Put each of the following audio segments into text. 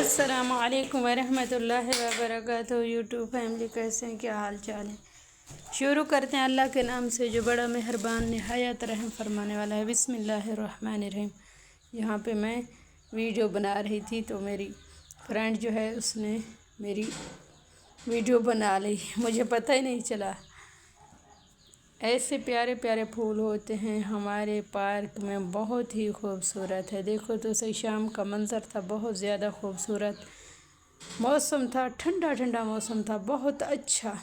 السلام علیکم ورحمۃ اللہ وبرکاتہ۔ یوٹیوب فیملی کیسے ہیں، کیا حال چال ہے؟ شروع کرتے ہیں اللہ کے نام سے جو بڑا مہربان نہایت رحم فرمانے والا ہے۔ بسم اللہ الرحمن الرحیم۔ یہاں پہ میں ویڈیو بنا رہی تھی تو میری فرینڈ جو ہے اس نے میری ویڈیو بنا لی، مجھے پتہ ہی نہیں چلا۔ ایسے پیارے پیارے پھول ہوتے ہیں ہمارے پارک میں، بہت ہی خوبصورت ہے۔ دیکھو تو صحیح، شام کا منظر تھا، بہت زیادہ خوبصورت موسم تھا، ٹھنڈا ٹھنڈا موسم تھا، بہت اچھا۔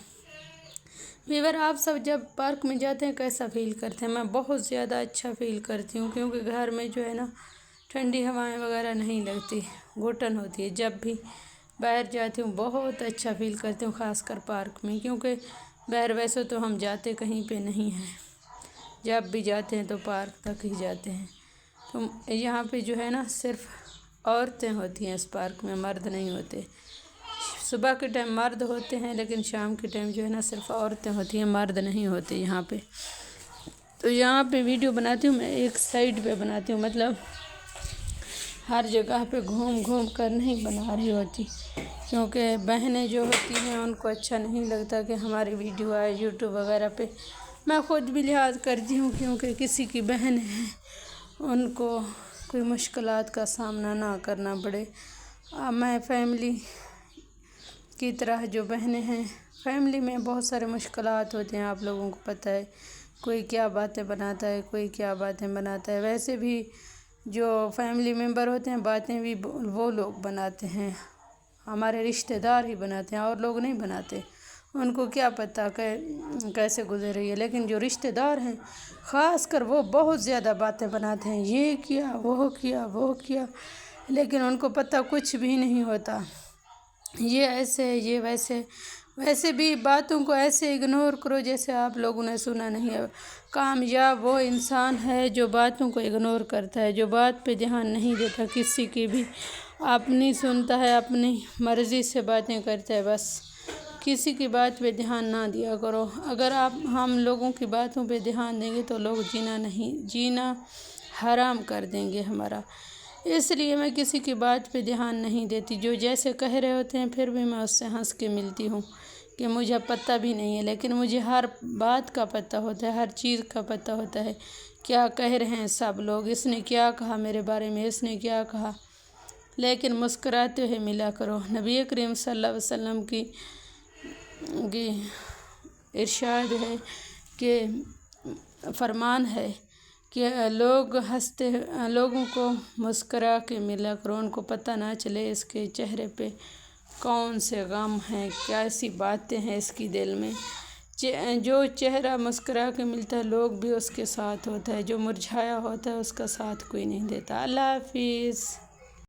ویور، آپ سب جب پارک میں جاتے ہیں کیسا فیل کرتے ہیں؟ میں بہت زیادہ اچھا فیل کرتی ہوں، کیونکہ گھر میں جو ہے نا ٹھنڈی ہوائیں وغیرہ نہیں لگتی، گھٹن ہوتی ہے۔ جب بھی باہر جاتی ہوں بہت اچھا فیل کرتی ہوں، خاص کر پارک میں، کیونکہ باہر ویسے تو ہم جاتے کہیں پہ نہیں ہیں، جب بھی جاتے ہیں تو پارک تک ہی جاتے ہیں۔ تو یہاں پہ جو ہے نا صرف عورتیں ہوتی ہیں اس پارک میں، مرد نہیں ہوتے۔ صبح کے ٹائم مرد ہوتے ہیں لیکن شام کے ٹائم جو ہے نا صرف عورتیں ہوتی ہیں، مرد نہیں ہوتے یہاں پہ۔ تو یہاں پہ ویڈیو بناتی ہوں میں، ایک سائڈ پہ بناتی ہوں، مطلب ہر جگہ پہ گھوم گھوم کر نہیں بنا رہی ہوتی، کیونکہ بہنیں جو ہوتی ہیں ان کو اچھا نہیں لگتا کہ ہماری ویڈیو آئے یوٹیوب وغیرہ پہ۔ میں خود بھی لحاظ کرتی ہوں، کیونکہ کسی کی بہن ہے ان کو کوئی مشکلات کا سامنا نہ کرنا پڑے۔ میں فیملی کی طرح جو بہنیں ہیں، فیملی میں بہت سارے مشکلات ہوتے ہیں، آپ لوگوں کو پتہ ہے، کوئی کیا باتیں بناتا ہے، کوئی کیا باتیں بناتا ہے۔ ویسے بھی جو فیملی ممبر ہوتے ہیں باتیں بھی وہ لوگ بناتے ہیں، ہمارے رشتہ دار ہی بناتے ہیں، اور لوگ نہیں بناتے۔ ان کو کیا پتہ کیسے گزر رہی ہے، لیکن جو رشتہ دار ہیں خاص کر وہ بہت زیادہ باتیں بناتے ہیں، یہ کیا وہ کیا وہ کیا، لیکن ان کو پتہ کچھ بھی نہیں ہوتا، یہ ایسے ہے یہ ویسے۔ ویسے بھی باتوں کو ایسے اگنور کرو جیسے آپ لوگوں نے سنا نہیں ہے۔ کامیاب وہ انسان ہے جو باتوں کو اگنور کرتا ہے، جو بات پہ دھیان نہیں دیتا، کسی کی بھی اپنی سنتا ہے، اپنی مرضی سے باتیں کرتا ہے، بس کسی کی بات پہ دھیان نہ دیا کرو۔ اگر ہم لوگوں کی باتوں پہ دھیان دیں گے تو لوگ جینا حرام کر دیں گے ہمارا۔ اس لیے میں کسی کی بات پہ دھیان نہیں دیتی، جو جیسے کہہ رہے ہوتے ہیں پھر بھی میں اس سے ہنس کے ملتی ہوں، کہ مجھے پتہ بھی نہیں ہے، لیکن مجھے ہر بات کا پتہ ہوتا ہے، ہر چیز کا پتہ ہوتا ہے، کیا کہہ رہے ہیں سب لوگ، اس نے کیا کہا میرے بارے میں، اس نے کیا کہا۔ لیکن مسکراتے ہوئے ملا کرو۔ نبی کریم صلی اللہ علیہ وسلم کی ارشاد ہے کہ فرمان ہے کہ لوگوں کو مسکرا کے ملا کرو، ان کو پتہ نہ چلے اس کے چہرے پہ کون سے غم ہیں، کیسی باتیں ہیں اس کی دل میں۔ جو چہرہ مسکرا کے ملتا ہے لوگ بھی اس کے ساتھ ہوتا ہے، جو مرجھایا ہوتا ہے اس کا ساتھ کوئی نہیں دیتا۔ اللہ حافظ۔